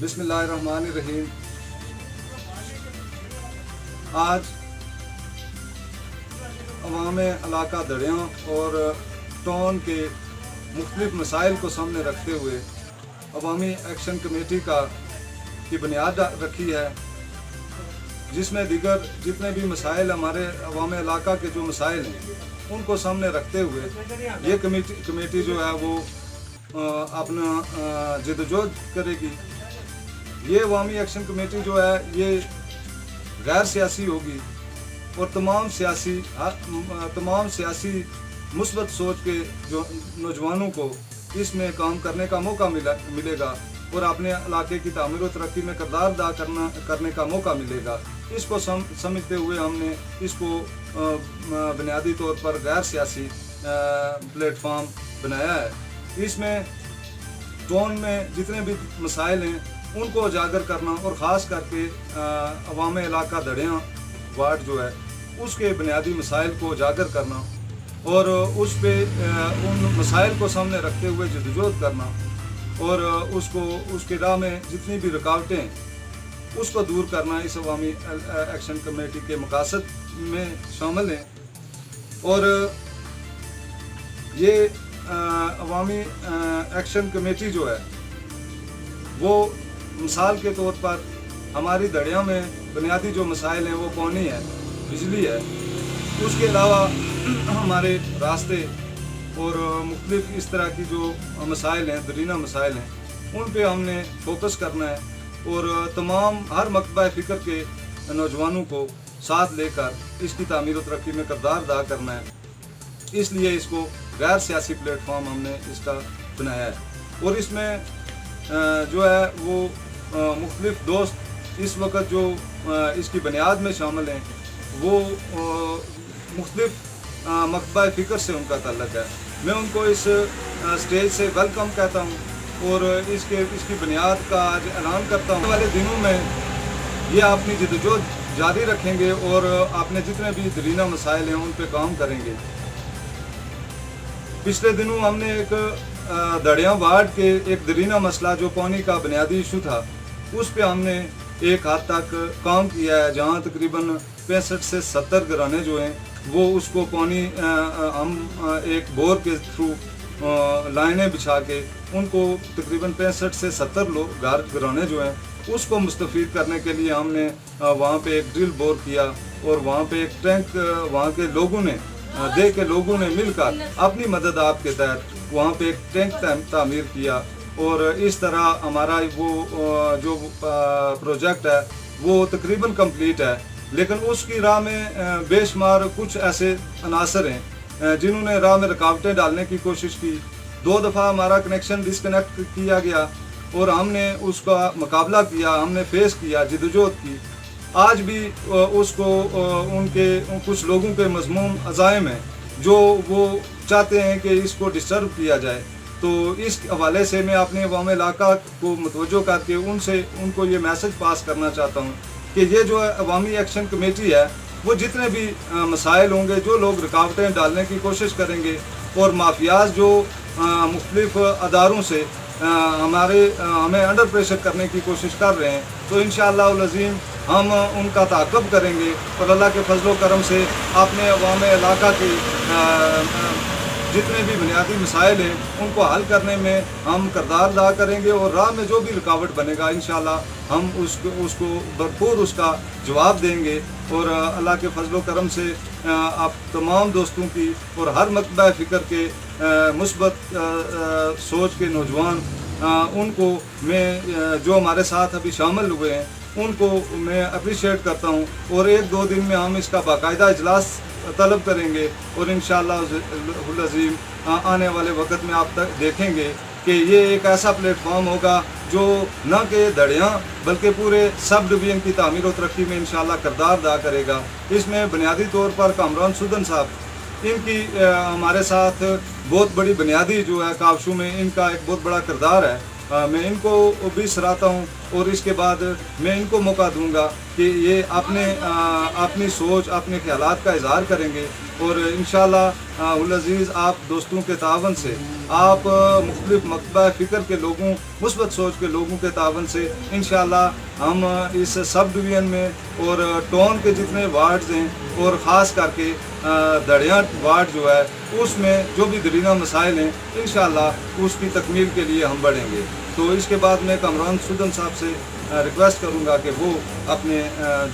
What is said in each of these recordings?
बिस्मिल्लाहिर्रहमानिर्रहीम। आज अवाम इलाका दड़ियाँ और टाउन के मुख्तलिफ मसाइल को सामने रखते हुए अवामी एक्शन कमेटी की बुनियाद रखी है, जिसमें दीगर जितने भी मसाइल हमारे अवाम इलाका के जो मसाइल हैं उनको सामने रखते हुए ये कमेटी जो है वो अपना जदोजहद करेगी। ये अवामी एक्शन कमेटी जो है ये गैर सियासी होगी और तमाम सियासी मुस्बत सोच के जो नौजवानों को इसमें काम करने का मौका मिलेगा और अपने इलाके की तामीर और तरक्की में किरदार अदा करने का मौका मिलेगा। इसको समझते हुए हमने इसको बुनियादी तौर पर गैर सियासी प्लेटफॉर्म बनाया है। इसमें टाउन में जितने भी मसाइल हैं उनको उजागर करना और ख़ास करके अवाम इलाका दड़ियाँ वार्ड जो है उसके बुनियादी मसाइल को उजागर करना और उस पे उन मसाइल को सामने रखते हुए जदोजहद करना और उसके राह में जितनी भी रुकावटें उसको दूर करना इस अवामी एक्शन कमेटी के मकासद में शामिल है। और ये अवामी एक्शन कमेटी जो है वो मिसाल के तौर पर हमारी दड़ियाँ में बुनियादी जो मसाइल हैं वो पानी है, बिजली है, उसके अलावा हमारे रास्ते और मुख्तलिफ इस तरह की जो मसाइल हैं, दरीना मसाइल हैं, उन पे हमने फोकस करना है और तमाम हर मकतबा फ़िक्र के नौजवानों को साथ लेकर इसकी तामीर और तरक्की में किरदार अदा करना है। इसलिए इसको गैर सियासी प्लेटफॉर्म हमने इसका बनाया है। और इसमें जो है वो मुख्तलिफ दोस्त इस वक्त जो इसकी बुनियाद में शामिल हैं वो मुख्तलिफ मकतबा फ़िक्र से उनका ताल्लुक़ है। मैं उनको इस स्टेज से वेलकम कहता हूँ और इसकी बुनियाद का आज ऐलान करता हूँ। आने वाले दिनों में ये अपनी जदोजहद जारी रखेंगे और अपने जितने भी दरीना मसाइल हैं उन पर काम करेंगे। पिछले दिनों हमने एक दड़ियाँ वार्ड के एक दरीना मसला जो पानी का बुनियादी इशू था उस पे हमने एक हद तक काम किया है, जहाँ तकरीबन 65 से 70 घराने जो हैं वो उसको पानी हम एक बोर के थ्रू लाइनें बिछा के उनको तकरीबन 65 से 70 घराने जो हैं उसको मुस्तफ़ीद करने के लिए हमने वहाँ पे एक ड्रिल बोर किया और वहाँ पे एक टैंक वहाँ के लोगों ने मिलकर अपनी मदद आपके तहत वहाँ पे एक टैंक तामीर किया। और इस तरह हमारा वो जो प्रोजेक्ट है वो तकरीबन कंप्लीट है, लेकिन उसकी राह में बेशुमार कुछ ऐसे अनासर हैं जिन्होंने राह में रुकावटें डालने की कोशिश की। 2 दफ़ा हमारा कनेक्शन डिस्कनेक्ट किया गया और हमने उसका मुकाबला किया, हमने फेस किया, जदोजहद की। आज भी उनके कुछ लोगों के मज़मूम अज़ाइम हैं जो वो चाहते हैं कि इसको डिस्टर्ब किया जाए। तो इस हवाले से मैं अपने अवाम इलाका को मुतवज्जो करके उनको ये मैसेज पास करना चाहता हूँ कि ये जो अवामी एक्शन कमेटी है वो जितने भी मसाइल होंगे, जो लोग रुकावटें डालने की कोशिश करेंगे और माफियाज जो मुख्तलिफ अदारों से हमें अंडर प्रेशर करने की कोशिश कर रहे हैं, तो इंशाअल्लाह अज़ीम हम उनका ताक़ब करेंगे और अल्लाह के फजलो करम से अपने अवाम इलाका के जितने भी बुनियादी मसाइल हैं उनको हल करने में हम किरदार अदा करेंगे और राह में जो भी रुकावट बनेगा इंशाअल्लाह हम उसको भरपूर उसका जवाब देंगे। और अल्लाह के फजलो करम से आप तमाम दोस्तों की और हर मकतबा फ़िक्र के मुस्बत सोच के नौजवान उनको मैं जो हमारे साथ अभी शामिल हुए हैं उनको मैं अप्रिशिएट करता हूँ। और 1-2 दिन में हम इसका बाकायदा इजलास तलब करेंगे और इंशाअल्लाह अज़ीम आने वाले वक्त में आप तक देखेंगे कि ये एक ऐसा प्लेटफॉर्म होगा जो न कि दड़ियाँ बल्कि पूरे सब डिवीज़न की तामीर और तरक्की में इंशाअल्लाह किरदार अदा करेगा। इसमें बुनियादी तौर पर कामरान सुदन साहब इनकी हमारे साथ बहुत बड़ी बुनियादी जो है कावशों में इनका एक बहुत बड़ा किरदार है मैं इनको भी सराहता हूँ और इसके बाद मैं इनको मौका दूंगा कि ये अपनी सोच अपने ख्यालात का इजहार करेंगे और इंशाअल्लाह उल अज़ीज़ आप दोस्तों के तावन से आप मुख्तलिफ मकतबा फ़िक्र के लोगों मुस्बत सोच के लोगों के तावन से इंशाअल्लाह हम इस सब डिवीज़न में और टाउन के जितने वार्ड्स हैं और ख़ास करके दड़िया वार्ड जो है उसमें जो भी दरीना मसाइल हैं इंशाअल्लाह उसकी तकमील के लिए हम बढ़ेंगे। तो इसके बाद मैं कमरान सुदन साहब से रिक्वेस्ट करूंगा कि वो अपने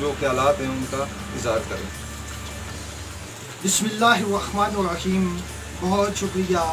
जो ख्यालात हैं उनका इज़हार करें। बिस्मिल्लाहिर्रहमानिर्रहीम। बहुत शुक्रिया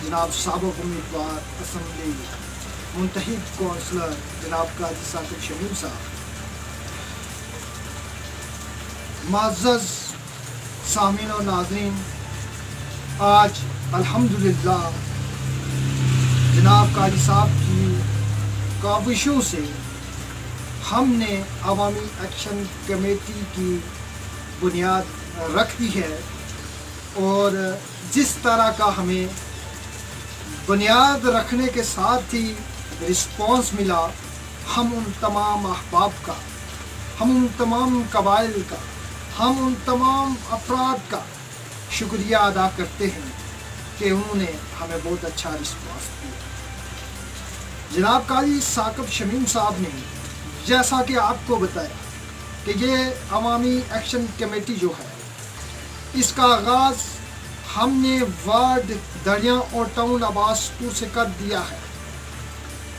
जनाब साबिक़ उम्मीदवार असम्बली मुंतखब कौंसलर जनाब काजी साकिब शमीम साहब। मुअज़्ज़ज़ सामीन और नाज़रीन, आज अल्हम्दुलिल्लाह जनाब काजी साहब की काविशों से हमने अवामी एक्शन कमेटी की बुनियाद रख दी है और जिस तरह का हमें बुनियाद रखने के साथ ही रिस्पॉन्स मिला, हम उन तमाम अहबाब का, हम उन तमाम कबाइल का, हम उन तमाम अफराद का शुक्रिया अदा करते हैं कि उन्होंने हमें बहुत अच्छा रिस्पॉन्स दिया। जनाब काजी साकिब शमीम साहब ने जैसा कि आपको बताया कि ये अवामी एक्शन कमेटी जो है इसका आगाज़ हमने वार्ड दड़िया और टाउन अब्बासपुर से कर दिया है।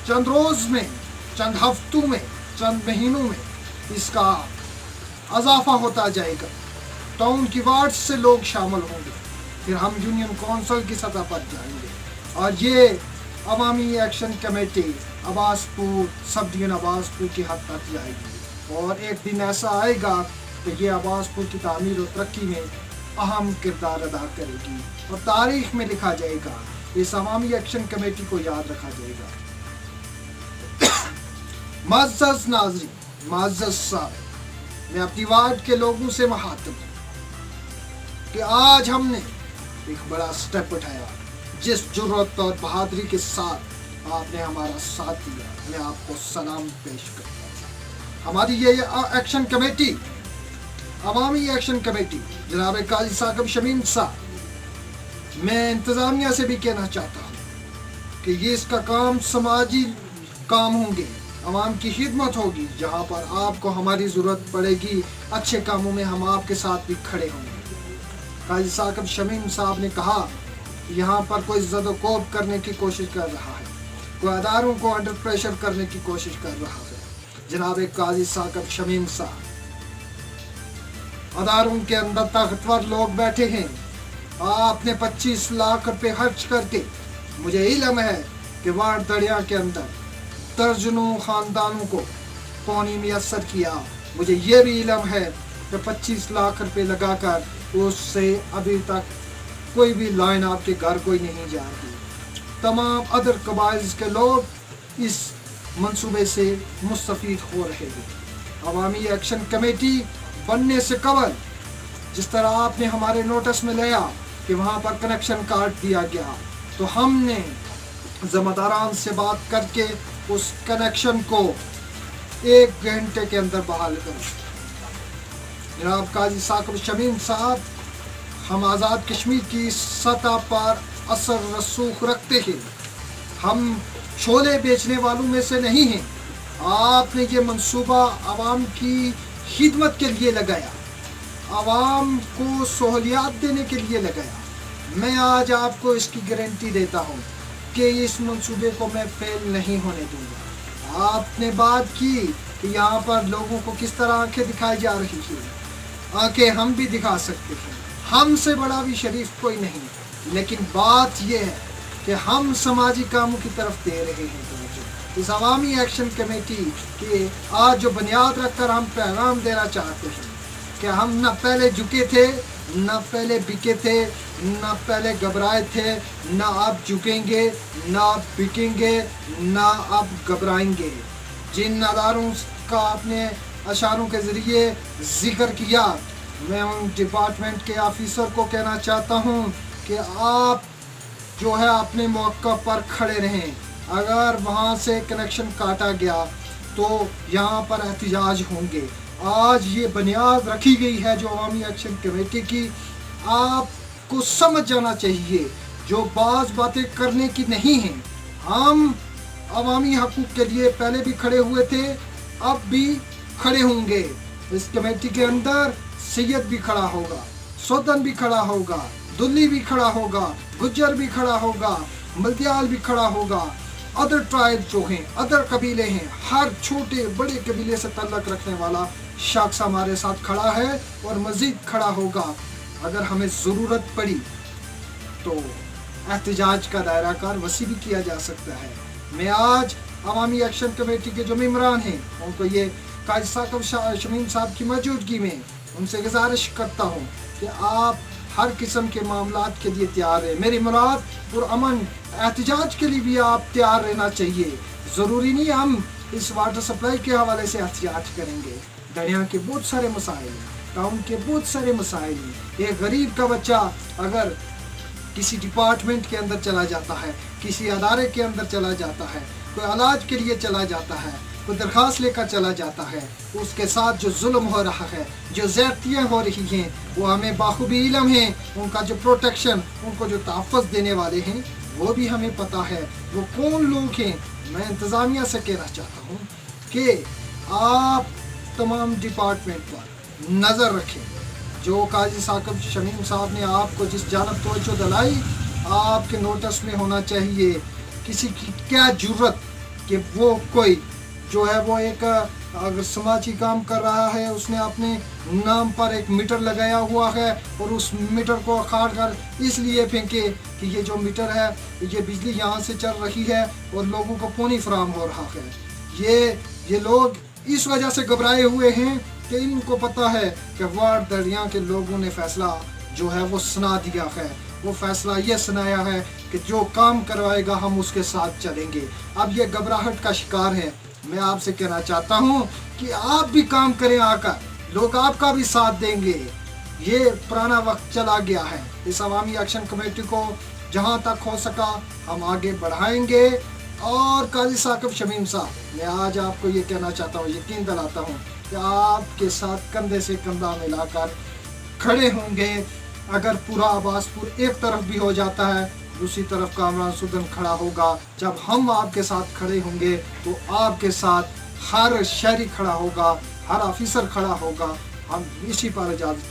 चंद रोज़ में, चंद हफ्तों में, चंद महीनों में इसका इजाफा होता जाएगा। टाउन की वार्ड से लोग शामिल होंगे, फिर हम यूनियन कौंसिल की सतह पर जाएंगे और ये अवामी action committee Abbaspur sub division Abbaspur की हद तक जाएगी और एक दिन ऐसा आएगा कि ये अब्बासपुर की तामीर और तरक्की में अहम किरदार अदा करेगी और तारीख में लिखा जाएगा। इस अवामी एक्शन कमेटी को याद रखा जाएगा। मुअज़्ज़ज़ नाज़रीन, मुअज़्ज़ज़ साहब, मैं अपनी वार्ड के लोगों से मुखातिब हूं कि आज हमने एक बड़ा स्टेप उठाया। जिस जुर्रत और बहादुरी के साथ आपने हमारा साथ दिया, मैं आपको सलाम पेश करता हूं। हमारी ये एक्शन कमेटी, अवामी एक्शन कमेटी जनाब काजी साकिब शमीम साहब, मैं इंतज़ामिया से भी कहना चाहता हूँ कि ये इसका काम समाजी काम होंगे, आवाम की खिदमत होगी। जहाँ पर आपको हमारी ज़रूरत पड़ेगी अच्छे कामों में हम आपके साथ भी खड़े होंगे। काजी साकिब शमीम साहब ने कहा यहाँ पर कोई ज़द-ओ-कोब करने की कोशिश कर रहा है, कोई अदारों को अंडर प्रेशर करने की कोशिश कर रहा है। जनाब काजी साकिब शमीम साहब, अदारों के अंदर ताकतवर लोग बैठे हैं। आपने 25 लाख रुपए खर्च करके, मुझे इल्म है कि वार्ड दड़िया के अंदर दर्जनों ख़ानदानों को पानी मैसर किया। मुझे ये भी इल्म है कि 25 लाख रुपए लगाकर उससे अभी तक कोई भी लाइन आपके घर कोई नहीं जा रही। तमाम अदर कबाइल्स के लोग इस मंसूबे से मुस्तफ़ीद हो रहे हैं। अवामी एक्शन कमेटी बनने से कबल जिस तरह आपने हमारे नोटिस में लिया कि वहाँ पर कनेक्शन काट दिया गया, तो हमने ज़िम्मेदारान से बात करके उस कनेक्शन को 1 घंटे के अंदर बहाल कर। जनाब काजी साकिब शमीम साहब, हम आज़ाद कश्मीर की सतह पर असर रसूख रखते हैं। हम छोले बेचने वालों में से नहीं हैं। आपने ये मंसूबा आवाम की खिदमत के लिए लगाया, आवाम को सहूलियात देने के लिए लगाया। मैं आज आपको इसकी गारंटी देता हूँ कि इस मंसूबे को मैं फेल नहीं होने दूंगा। आपने बात की कि यहाँ पर लोगों को किस तरह आंखें दिखाई जा रही हैं, आंखें हम भी दिखा सकते हैं, हमसे बड़ा भी शरीफ कोई नहीं। लेकिन बात यह है कि हम समाजी कामों की तरफ दे रहे हैं तवज्जो। इस अवामी एक्शन कमेटी के आज जो बुनियाद रखकर हम पैगाम देना चाहते हैं कि हम न पहले झुके थे, न पहले बिके थे, न पहले घबराए थे, न अब झुकेंगे, न अब बिकेंगे, न अब घबराएंगे। जिन अदारों का आपने अशारों के ज़रिए ज़िक्र किया, मैं उन डिपार्टमेंट के ऑफिसर को कहना चाहता हूं कि आप जो है अपने मौक़ा पर खड़े रहें, अगर वहाँ से कनेक्शन काटा गया तो यहाँ पर एहतजाज होंगे। आज ये बुनियाद रखी गई है जो अवामी एक्शन कमेटी की, आपको समझ जाना चाहिए जो बाज़ बातें करने की नहीं हैं। हम अवामी हकूक़ के लिए पहले भी खड़े हुए थे, अब भी खड़े होंगे। इस कमेटी के अंदर सैयद भी खड़ा होगा, सोदन भी खड़ा होगा, दुल्ली भी खड़ा होगा, गुज्जर भी खड़ा होगा, मलदियाल भी खड़ा होगा, अदर ट्राइब जो हैं, अदर कबीले हैं, हर छोटे बड़े कबीले से तल्लक रखने वाला शख्स हमारे साथ खड़ा है और मज़ीद खड़ा होगा। अगर हमें ज़रूरत पड़ी तो एहतजाज का दायरा कार वसी भी किया जा सकता है। मैं आज अवामी एक्शन कमेटी के जो मेंबरान हैं उनको ये काजी साकब शमीम साहब की मौजूदगी में उनसे गुजारिश करता हूँ कि आप हर किस्म के मामलात के लिए तैयार रहें। मेरी मुराद पुरअमन एहतजाज के लिए भी आप तैयार रहना चाहिए। ज़रूरी नहीं हम इस वाटर सप्लाई के हवाले से एहतजाज करेंगे। दरिया के बहुत सारे मसाइल हैं, टाउन के बहुत सारे मसाइल हैं। एक गरीब का बच्चा अगर किसी डिपार्टमेंट के अंदर चला जाता है, किसी अदारे के अंदर चला जाता है, कोई इलाज के लिए चला जाता है, कोई दरख्वास्त लेकर चला जाता है, उसके साथ जो जुल्म हो रहा है, जो ज़्यादतियाँ हो रही हैं, वो हमें बाखूबी इल्म है। उनका जो प्रोटेक्शन, उनको जो तहफ़्फ़ुज़ देने वाले हैं वो भी हमें पता है वो कौन लोग हैं। मैं इंतज़ामिया से कहना चाहता हूँ कि आप तमाम डिपार्टमेंट पर नज़र रखें। जो काजी साकब शमीम साहब ने आपको जिस जानब तवज्जो दिलाई, आपके नोटिस में होना चाहिए। किसी की क्या जुर्रत कि वो कोई जो है वो एक अगर समाजी काम कर रहा है, उसने अपने नाम पर एक मीटर लगाया हुआ है और उस मीटर को अखाड़ कर इसलिए फेंके कि ये जो मीटर है ये बिजली यहाँ से चल रही है और लोगों को पानी फराहम हो रहा है। ये लोग इस वजह से घबराए हुए हैं कि इनको पता है कि वार्ड दरिया के लोगों ने फैसला जो है वो सुना दिया है। वो फैसला ये सुनाया है कि जो काम करवाएगा हम उसके साथ चलेंगे। अब ये घबराहट का शिकार है। मैं आपसे कहना चाहता हूँ कि आप भी काम करें आकर, लोग आपका भी साथ देंगे। ये पुराना वक्त चला गया है। इस अवामी एक्शन कमेटी को जहाँ तक हो सका हम आगे बढ़ाएंगे। और काजी साकब शमीम साहब, मैं आज आपको ये कहना चाहता हूँ, यकीन दिलाता हूँ कि आपके साथ कंधे से कंधा मिलाकर खड़े होंगे। अगर पूरा आबासपुर एक तरफ भी हो जाता है, दूसरी तरफ कामरान सुदन खड़ा होगा। जब हम आपके साथ खड़े होंगे तो आपके साथ हर शहरी खड़ा होगा, हर ऑफिसर खड़ा होगा। हम इसी पर इजाज़त